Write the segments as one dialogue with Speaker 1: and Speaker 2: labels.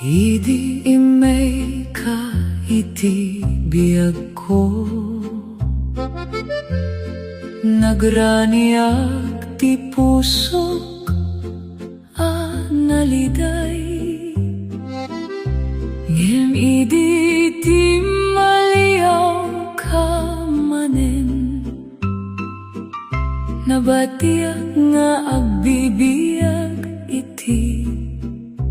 Speaker 1: Idi imay ka iti biyag ko, nagraniag ti pusok naliday. Ngem idi ti maliyaw ka manen, nabatiak nga agbibiyag iti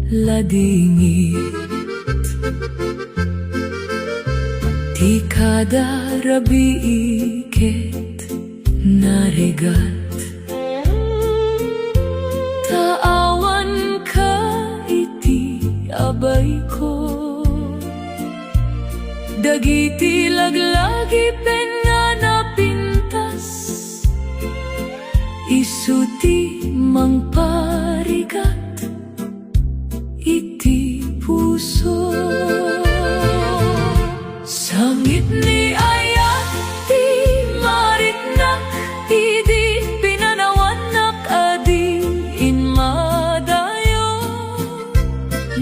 Speaker 1: ladingit. Ti kada rabiiket narigat, taawan ka iti abay ko. Dagiti laglagi pen nga napintas, isuti mangparigat iti puso. Sangit ni ayat ti maritnak, idi pinanawanak adi inmadayo.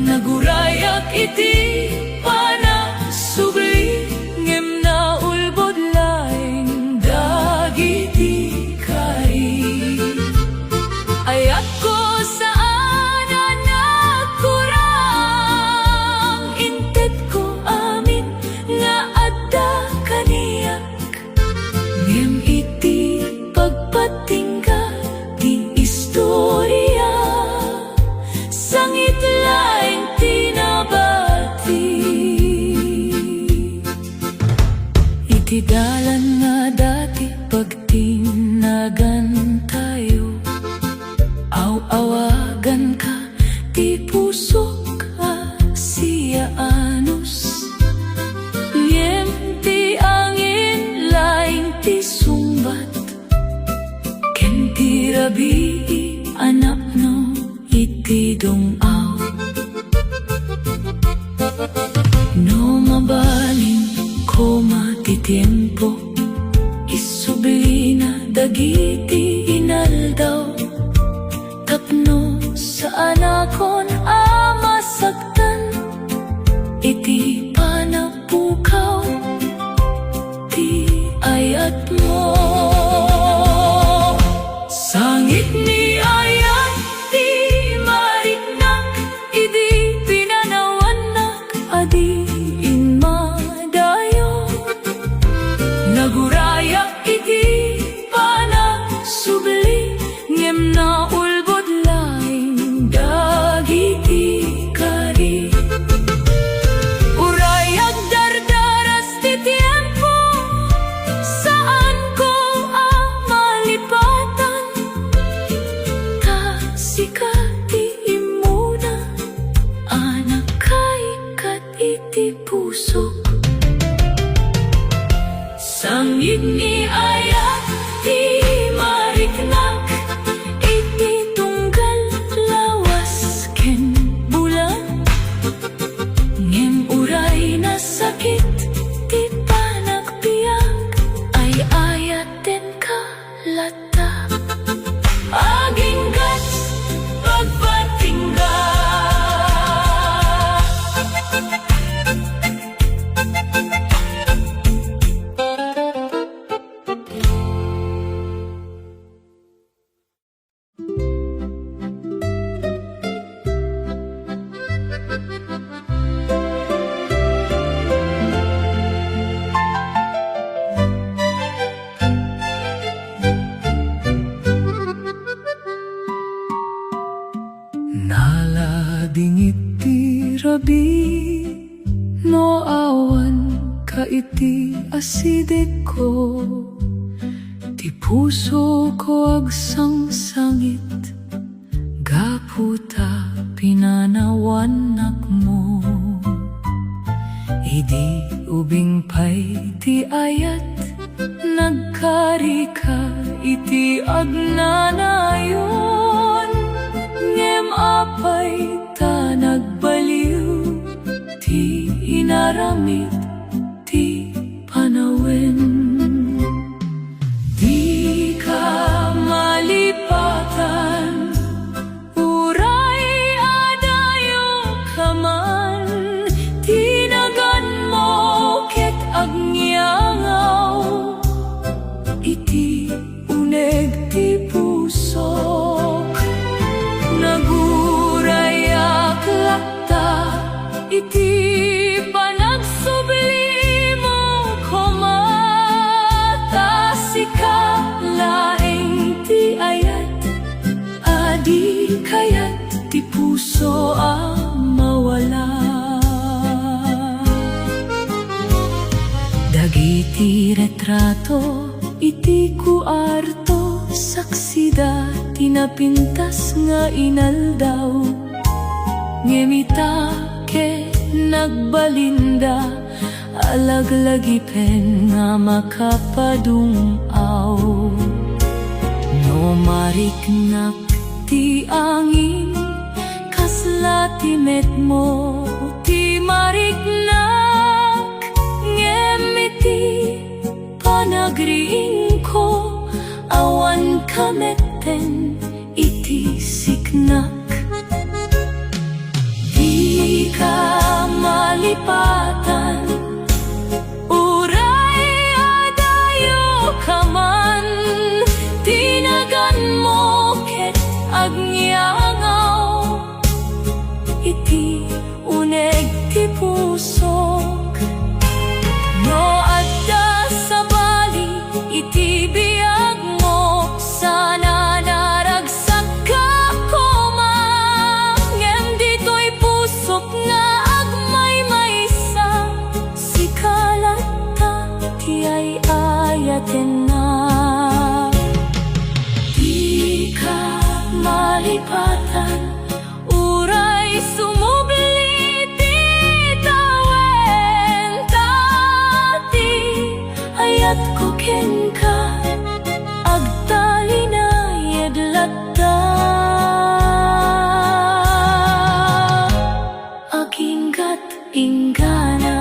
Speaker 1: Nagurayak iti panasubli, ngem na ulbod laeng dagiti kari. Ayat ko saan nagkurang, inted ko amin nga adda kaniyak. Ngem iti pagpatingga ti istorya, sangit laeng tinabati. Iti dalan nga dati pagtinagan tayo, aw-awagan ka ti pusok siya anus. Ngem ti angin laing ti sumbat, ken ti rabii anak no iti dongaw. No mabalin ko matitiempo, isubli na dagiti inaldaw. Tapno saan akon masagtan, iti panapukaw ti ayat mo. Sangit ni ayat ti mariknak, idi pinanawanak adi inmadayo. Nagurayak iti panasubli, ngem na ulbod laing dagiti kari. Urayag dardaras ti tiempo, saan ko malipatan. Kasikati imuna, anak kay kat iti pusok. Sangit ni ayat ti mariknak, iti tunggal lawas ken bulan. Ngem uray na sakit ti panagbiag, ay ayaten ka lata. Aging gat pagpatingga, naladingit ti rabi, no awan ka iti asidek ko. Ti puso ko agsangsangit, gaputa pinanawanak mo. Idi ubing pay ti ayat, nagkari ka iti agnanayon. Ngem apay ta nagbaliw, ti inaramid ti panawen. Di ka malipatan, uray adayo kaman. ti puso mawala. Dagiti retrato iti kuarto, saksida tinapintas nga inaldaw. Ngemita ke nagbalinda, alaglagi-pen nga makapadungaw. No mariknak ti angin, kasla ti met mo ti mariknak. Ngemiti panagriing ko, awan kameten iti siknak. Di ka malipatan, uray adayo ka man. Tinagan mo ket agnyangaw, iti uneg ti pusok. No adda sa bali iti biag mo, sana naragsak ka koma. Ngem dito'y pusok nga agmay-maysa, sikalata ti ay-ayaten na. Di ka malipatan, uray sumubli ti tawen. Tati ayat ko ken ka, agtali na yedlatta. Aginggat ingana.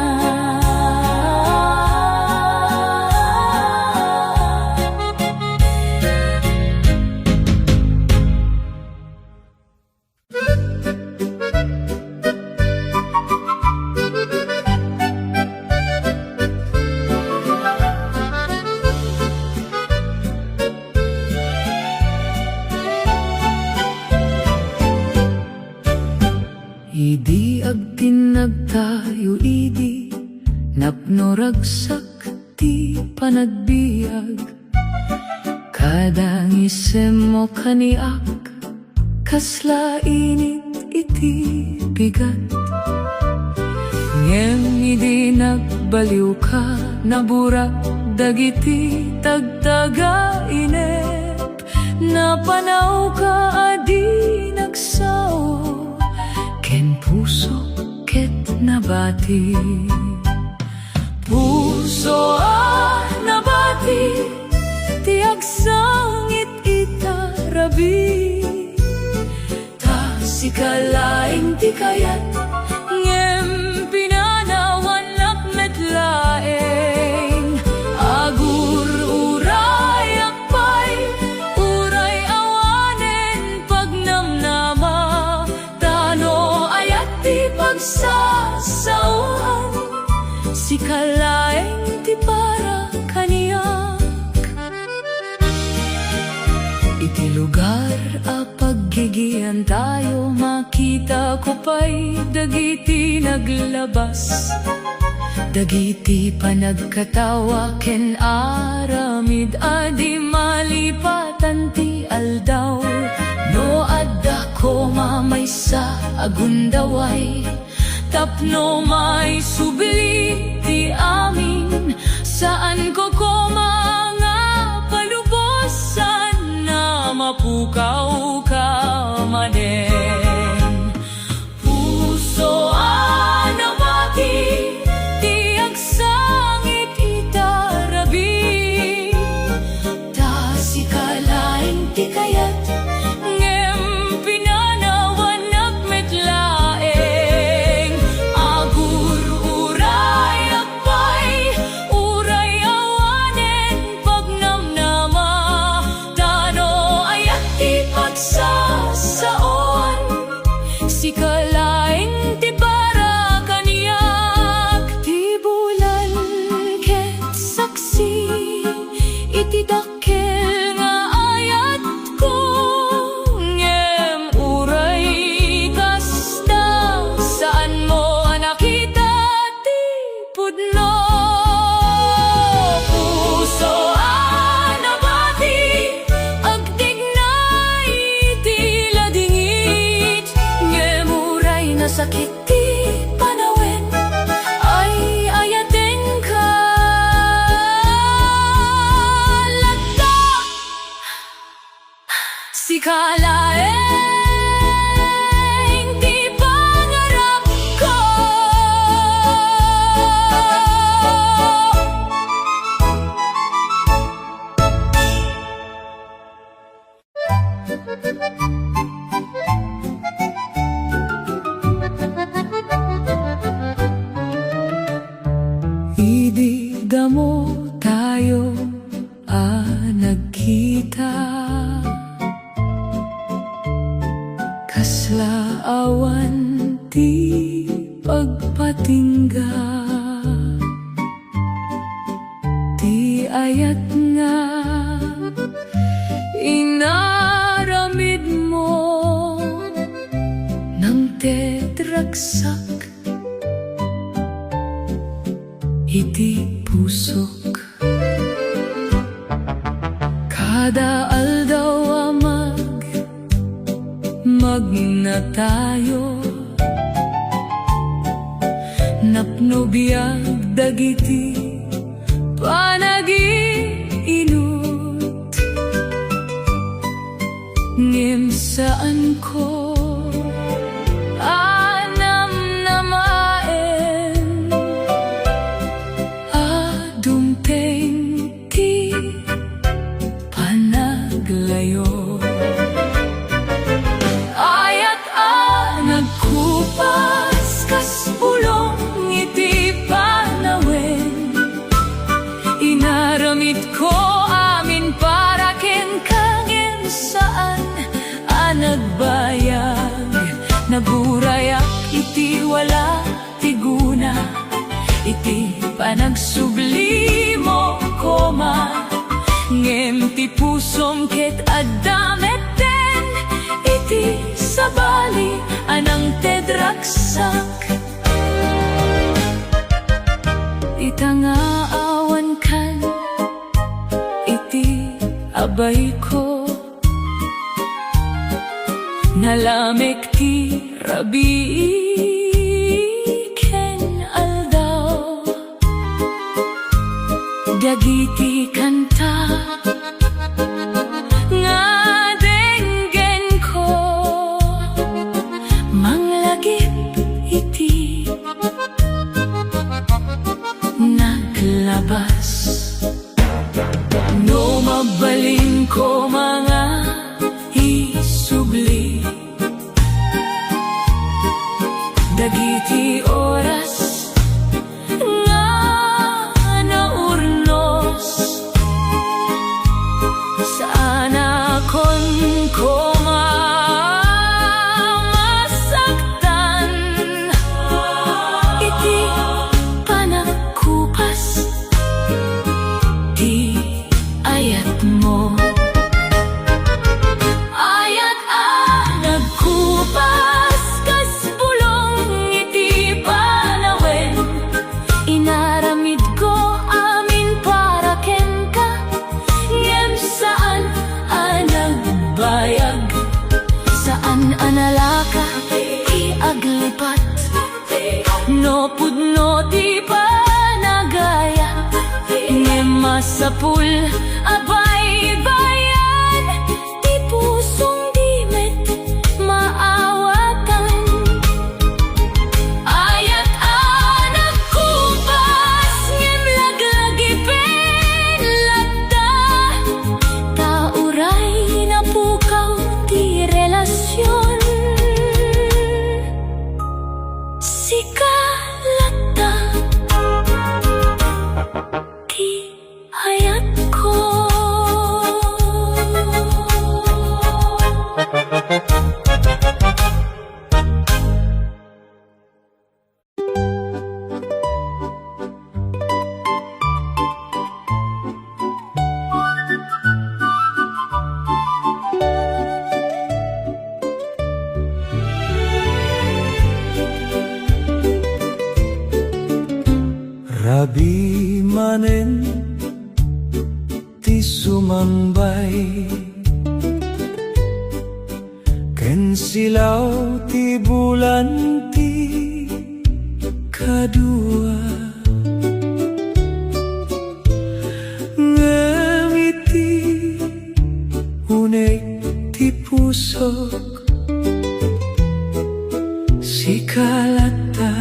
Speaker 1: Idi agtinagtayo idi, napnoragsak ti panagbiag. Kadang isem mo kaniak, kasla init iti bigat. Ngem idi nagbaliw ka, naburak dagiti tagtaga inep. Napanaw ka adi nagsaw, ken puso ket nabati. Puso nabati, ti agsangit itarabi. Ta sikalaing ti kayat, ngem pinanawan metlaeng. Agur uray akpay, uray awanen pagnamnama. Tano ayat ti pagsasauhan, sikalaeng ti para kaniyak. Iti lugar paggigian tayo, makita ko pa'y dagiti naglabas. Dagiti panagkatawa ken aramid, adi malipatan ti aldaw. No adda ko mamaysa agundaway, tapno may subli ti amin. Saan ko mga palubosan, na mapukaw ka manen. Puso nabati, ti agsangit itarabi. Ta sikalaing ti kayat, ngem pinanawan metlaeng. Agur uray akpay, uray awanen pagnamnama. Tano ayat ti pagsasaon, sakit ti panawen ay ayaten ka lagda si kalaeng ti pangarap ko. Idi damo tayo nagkita, kasla awan ti pagpatingga, ti ayat nga inaramid mo ng tedragsak iti pusok. Kada aldaw magna tayo, napnubiyag dagiti panagiinut, ngem saan ko anam namaen adumteng ti panaglayo. Ayat nagkupas kas bulong iti panawen, inaramid ko amin para ken kangin saan nagbayag, nagurayak iti wala tiguna, iti panagsublimo koma, ngem ti pusom ket adameten iti sabali anang tedragsak. Itangaawan kan iti abay ko, nalamik ti rabii ken aldaw, dagiti kanta nga denggen ko, manglagip iti naglabas. No mabalin ko mga isubli, dagiti oras nga naurnos, saan akon ko masaktan, iti panagkupas ti ayat mo. Ayat nagkupas kas bulong iti panawen, inaramid ko amin para ken ka, ngem saan nagbayag, saan analaka ti aglipat, no pudno ti panagaya, ngem masapul abay bayan, ti pusong di met maawatan. Ayat nagkupas ngem laglagipen lagda, tauray na pukaw ti relasyon, sikalata ti ayat ko.
Speaker 2: Rabi manen ti sumambay, ken silaw ti bulan ti kadua ngumiti unek ti pusok sikalata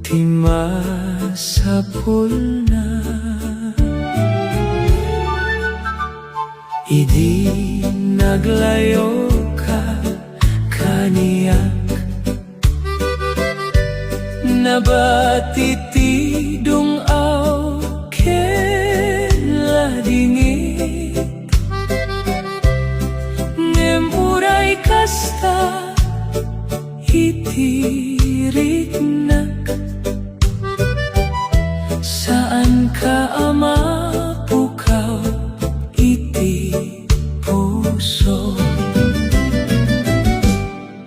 Speaker 2: ti masapul na idi naglayo ka kaniyak nabatiti dungaw kela dingit ngem uray kasta itiriknak saan ka ama pukaw iti puso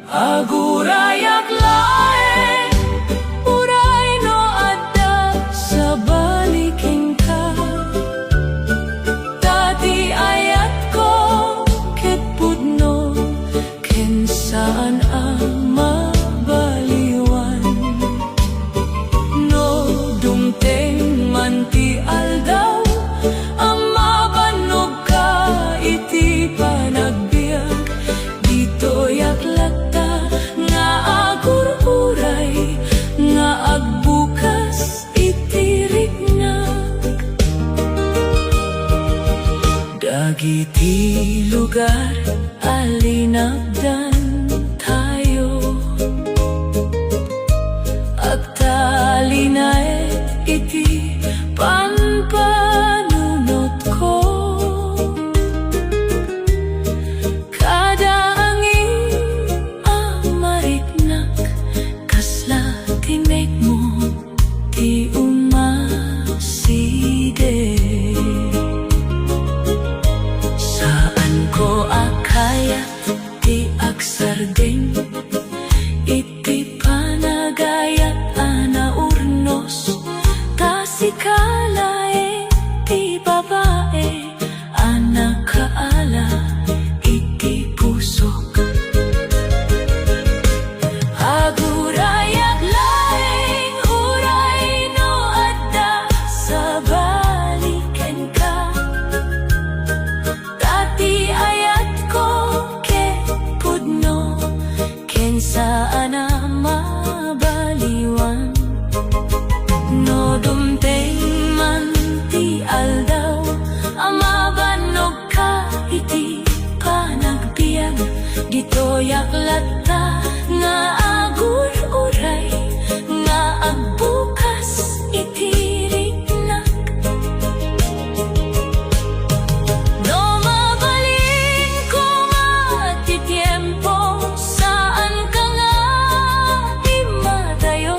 Speaker 2: agurayak laeng uray no adda sa baliking ka dati ayat ko ket pudno ken saan ang mabaliwan no dumteng man ti aldaw ang mabanog ka iti panagbiag dito yaklata nga agururay nga agbukas iti rignak dagiti lugar alinagdan tayo agtalinaet iti panpanunot ko kada angin amariknak kasla timek mo ti umaside saan ko akayat ti agsardeng iti panagayat anaurnos tasikalae ti babae anak kaala iti pusok agurayak laeng uray no adda sa baliken ka dati ayat ko ket pudno ken saan a mabaliwan no dumteng man ti aldaw ang mabanog ka iti panagbiag dito yaklata nga agururay nga agbukas iti rignak no mabalin ko nga ti tiempo saan ka nga imadayo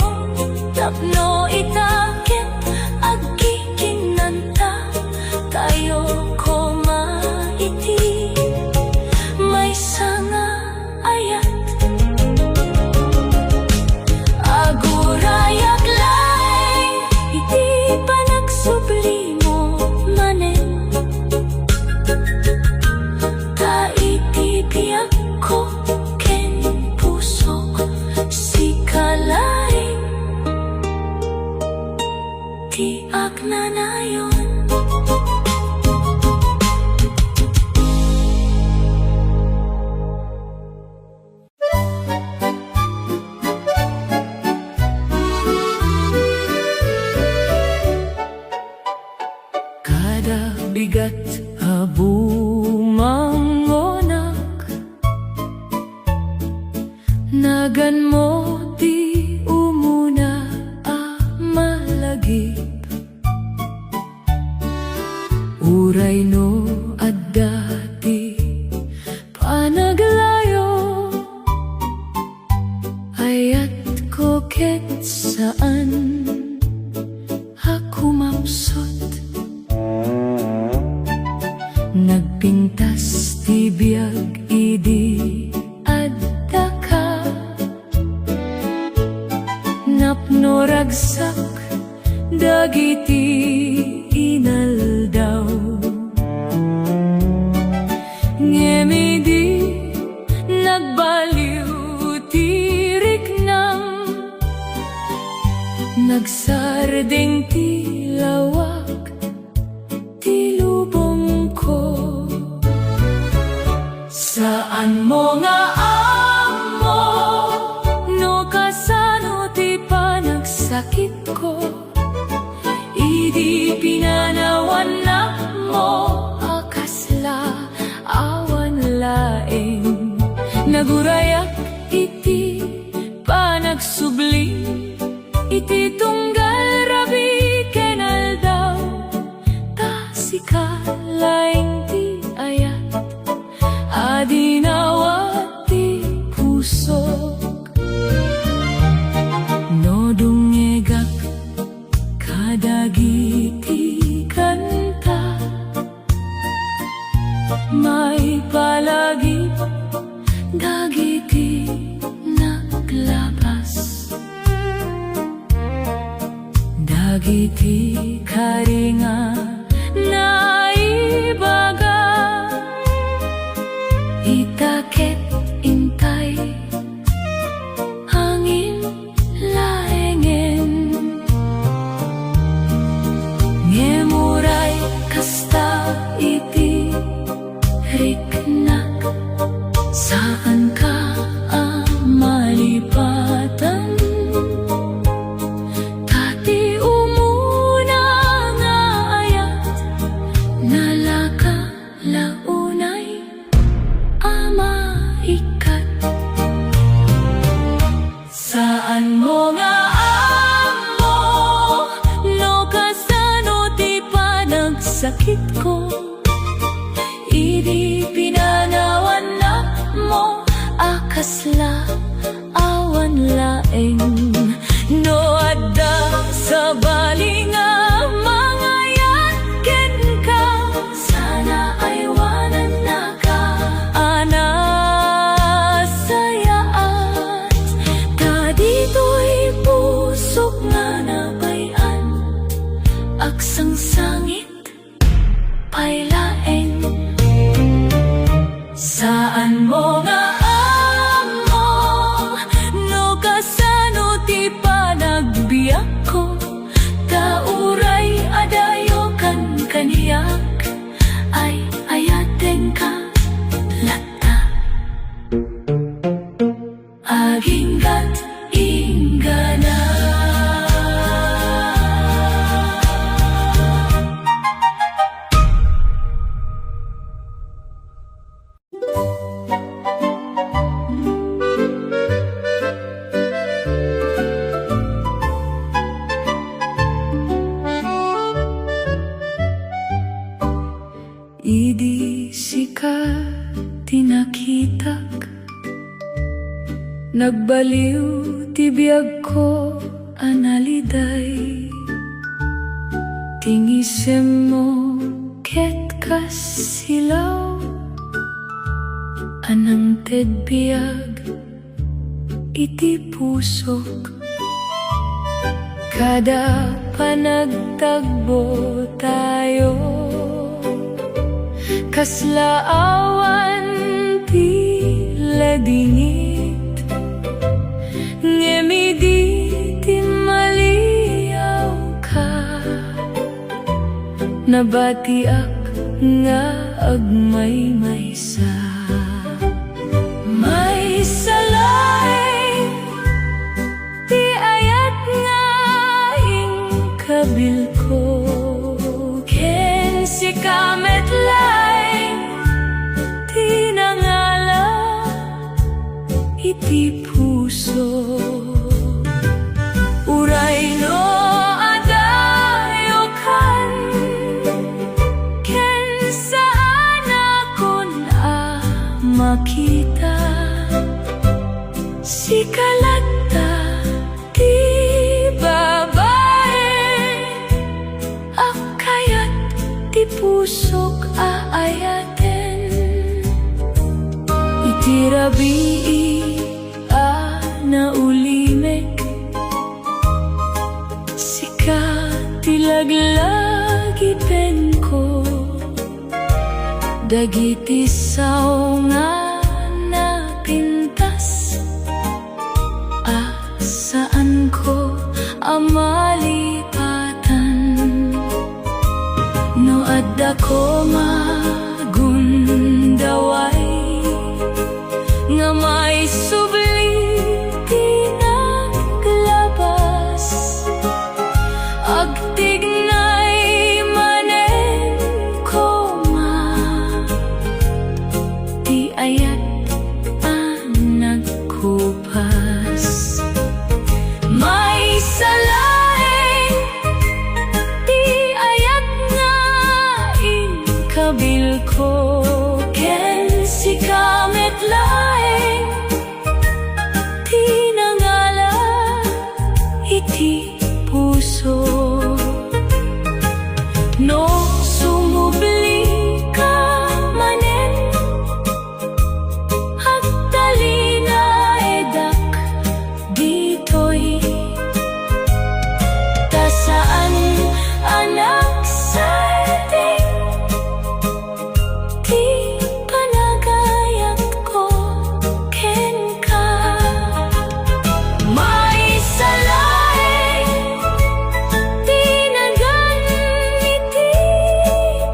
Speaker 2: tapno itakit agkikinanta tayo ko maiti may sanga ayat agurayak laeng iti panagsublimo manen ta iti biyak ko ken pusok sikalaeng ti agnanayon kada bigat abumangonak nagan mo ti umuna a malagi uray no adda ti panaglayo ayat ko ket saan ako mapsot nagpintas ti biag idi adda ka napno ragsak dagiti inaldaw ngemidi nagbaliw ti riknam nagsarding tilawak ti lubong ko. Saan mo nga amo no kasano ti panagsakit ko, idi pinanawan na mo akasla awan laeng. Nagurayak iti panagsubling, iti tunggal rabi kenal daw, ta sikalaing ti ayat, adinawat ti pusok. No dungegak kadagiti kanta, may palagi dagiti naglabas, dagiti karinga naibaga, itaket intay hangin laengen. Ngemuray kasta iti riknak, saan ka malipatan, tati umuna nga ayat, nalaka launay ama ikat. Saan mo nga amo no kasano ti panagsakit ko, idi pinanawan na mo akasla awan laeng. No adda sa balinga mangayat ken ka, sana ay wanan na ka ana sayaat, ta dito'y pusok nga nabayan, aksang sangit pay laeng. Saan mo nga amo no kasano ti panagbiyak ko, tauray adayo kan kaniyak, ay ayaten ka lata, aginggat ingana. Idi sika tinakitak, nagbaliw ti biyag ko analiday, tingisem mo ket kasilaw, anang ted biyag iti pusok. Kada panagtagbo tayo, kaslaawan ti ladingit, ngemidi ti maliyaw ka, nabatiak nga agmay-maysa. May salaeng ti ayat nga ingkabil ko, ken si kamet laeng tinangala iti puso. Uray no adayo kan, ken saan akon makita, si kalata ti babae, akayat ti pusok aayaten, iti rabii naulimek, sika tilaglagi pen ko, dagiti sao nga napintas, saan ko amay ko magundaway nga may subli tinaglabas agtignay manen ko di ayat nagkupas may salain di ayat nga inkabil ko ken si kamet laeng di nangala iti puso no sumubli ka manen agtalina edak ditoy tasaan anak sa ating di panagayat ko ken ka may salaeng tinagan iti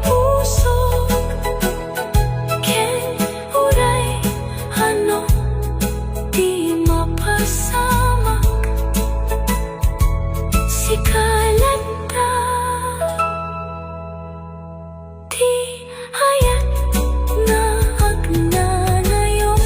Speaker 2: puso ken uray ano di mapasamak si kalanta di hayat na agnanayon.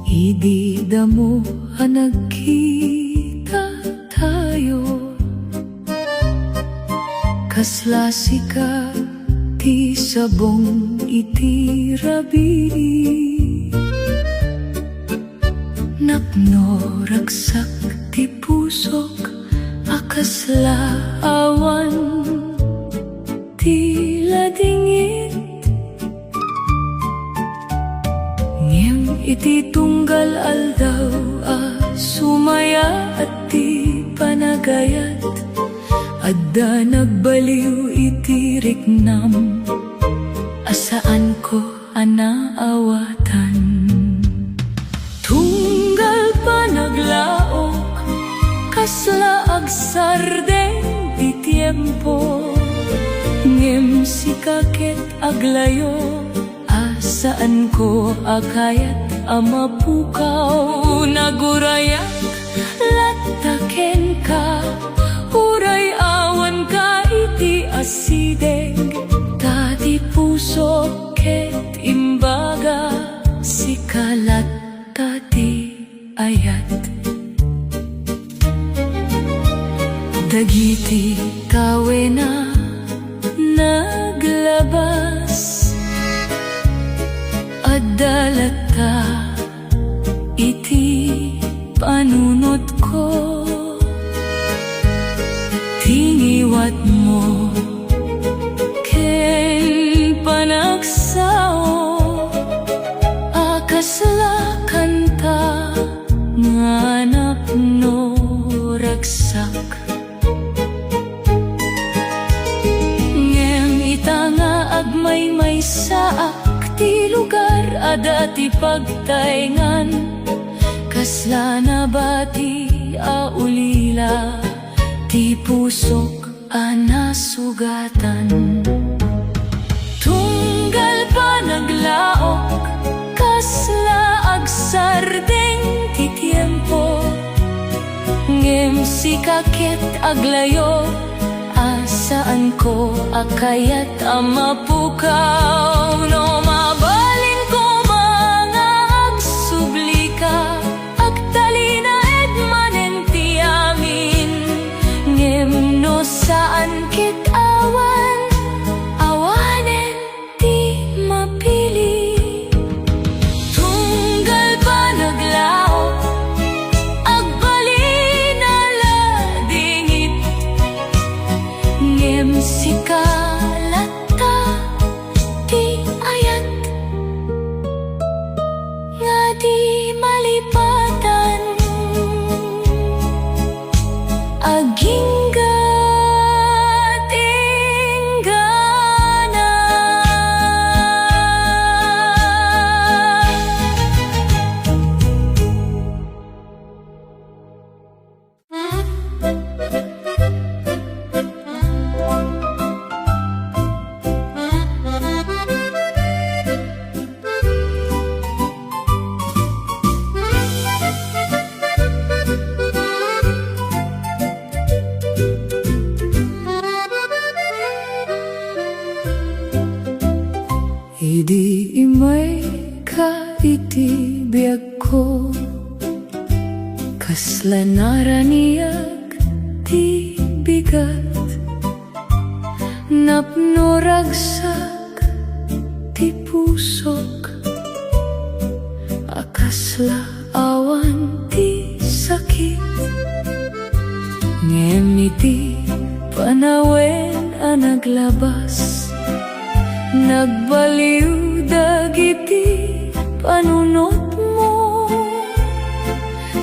Speaker 2: Idi damo nagkita tayo kaslasi ka ti sabong iti rabi napno ragsak ti pusok akasla awan ti ladingit ngem iti tunggal aldaw sumaya at ti panagayat adda nagbaliw iti riknam asaan ko anaawatan tunggal pa naglaok kasla agsardeng ti tiempo ngem si kaket aglayo asaan ko akayat amapukaw nagurayak lataken ka uray awan ka iti asideng tati puso ket imbaga si kalat tati ayat dagiti kawena naglabas adalata iti panunot ko tingiwat mo ken panagsao akasla kanta nga napno ragsak ngem ita nga agmay saak ti lugar ada ti pagtaengan kasla na bati aulila ti pusok anasugatan tunggal pa naglaok kasla agsardeng ti tiempo ngem si kaket aglayo asaan ko akayat amapukaw no mabalin ko mga agsubli ka agtalina ed manen ti amin ngem no saan kit awan awanen ti mapili tunggal pa naglaok agbalina ladingit ngem si kalata ti ayat
Speaker 1: may kaiti biag ko, kasla naraniag ti bigat, napno ragsak ti pusok, akasla awan ti sakit. Ngem iti panawen a naglabas, nagbaliw dagiti panunot mo.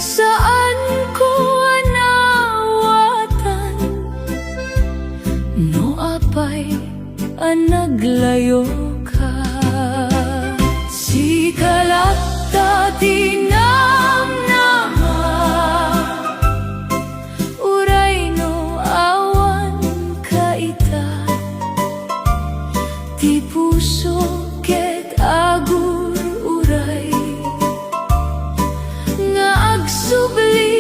Speaker 1: Saan ko anawatan, no apay ang naglayo ka. Sikalat dati namnama, uray no awan kaita, ti puso ket agur uray, nga agsubli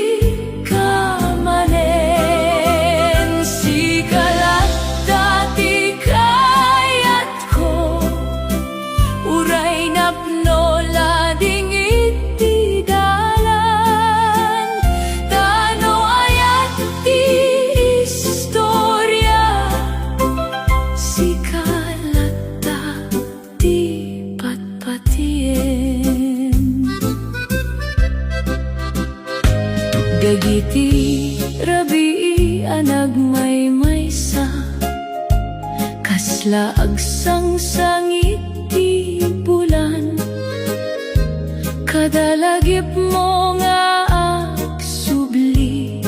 Speaker 1: ka manen. Sikalat dati kayat ko, uray napno lading iti dalan, tano ayat ti istorya, sikalat dati patpatien. Dagiti rabii a nagmaymaysa, kasla agsangsangit ti bulan, kadalagip mo nga agsubli,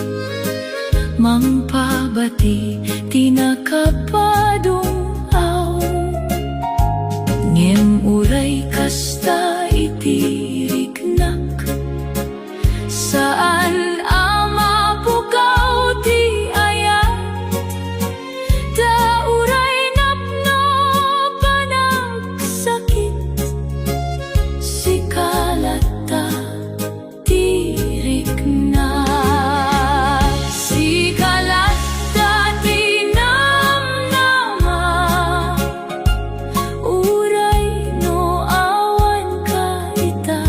Speaker 1: mangpabati tinakapadung aw. Ngem uray kasta iti riknak, saan ama pukaw ti ayat, da uray napno panagsakit, sikalat dati riknak. Sikalat dati namnama, uray no awan kaita,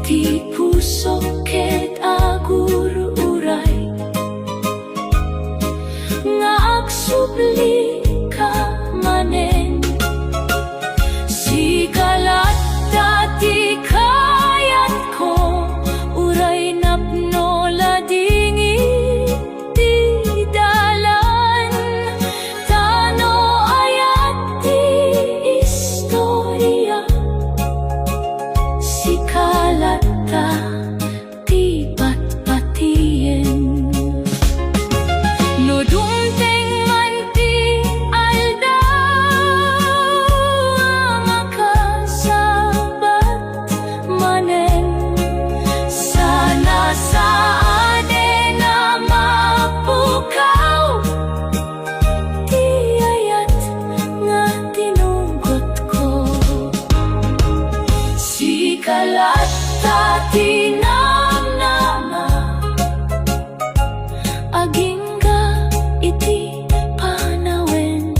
Speaker 1: ti puso ket agur uray, nga agsubli ka manen. Sikalat dati kayat ko, uray napno lading iti dalan, tano ayat ti istorya, sikalat dati patpatien. No dumteng man ti aldaw, makasabat manen, sana saade na mapukaw ti ayat nga tinugot ko. Sikalat dati namnama, agingga iti panawen,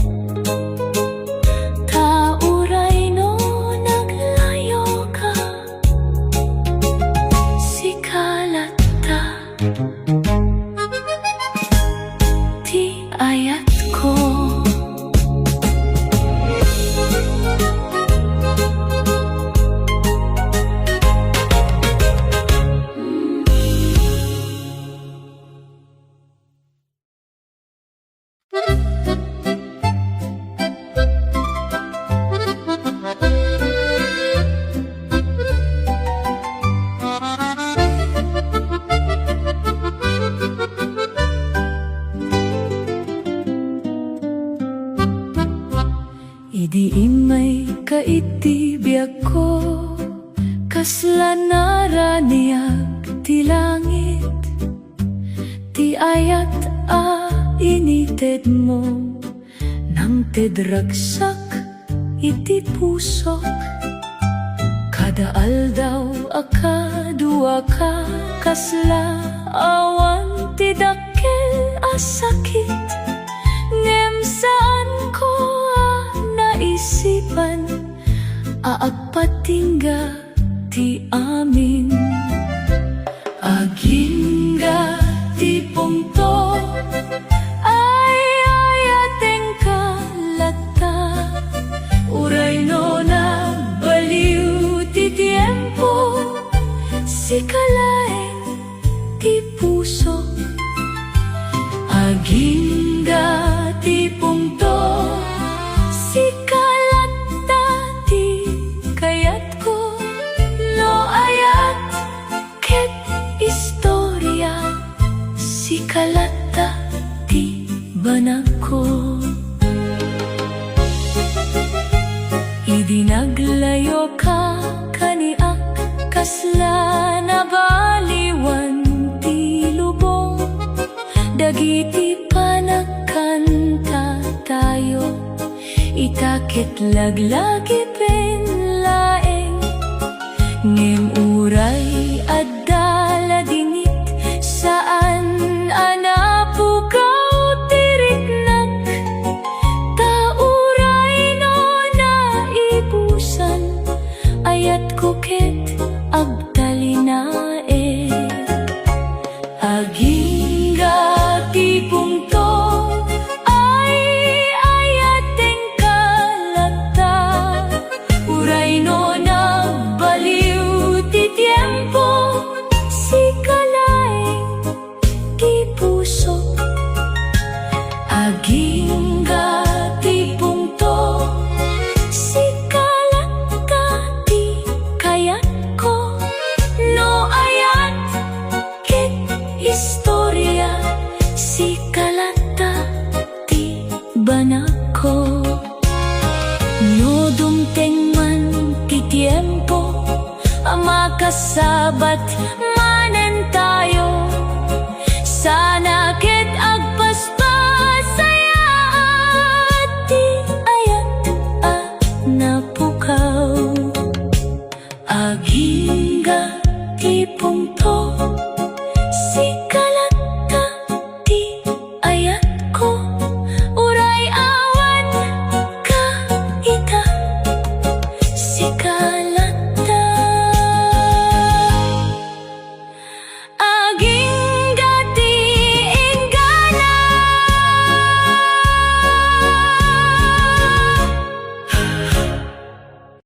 Speaker 1: ta uray no naglayo ka, sikalat dati ayat ko. Idi imay kaiti biag ko, kasla naraniag ti langit, ti ayat a inited mo, nang tedragsak iti pusok. Kada aldaw akadua ka, kasla awan ti dakkel a sakit. Ngem saan ko naisipan,
Speaker 2: aagpatingga ti amin. Agingga ti pungto ay ayateng kalata. Uray no na baliw ti tiempo, si kalaeng ti puso. Agingga ti pungto, si kalata ti kayat ko. No ayat ket istorya, si kalata ti banag ko. Idinaglayo ka kaniak, kasla na baliwan ti lubong. Dagiti panagkanta tayo, itakit laglagi penlaeng. Ngem uray adala dinit, saan anapukaw tiriknak. Tauray no naibusan, ayat ko ket agtalinae. Agingga ti pungto ay ayateng kalata. Uray no nagbaliw ti tiempo, si kalaeng ti puso. Agingga ti pungto, si kalata ti kayat ko. No ayat ket istorya, si kalata ti banag ko. No dumteng man ti tiempo, makasabat manen tayo. Sana ket agpaspasaya ti ayat napukaw. Agingga ti pungto, si kalata ti ayat ko. Uray awan ka ita, si kalata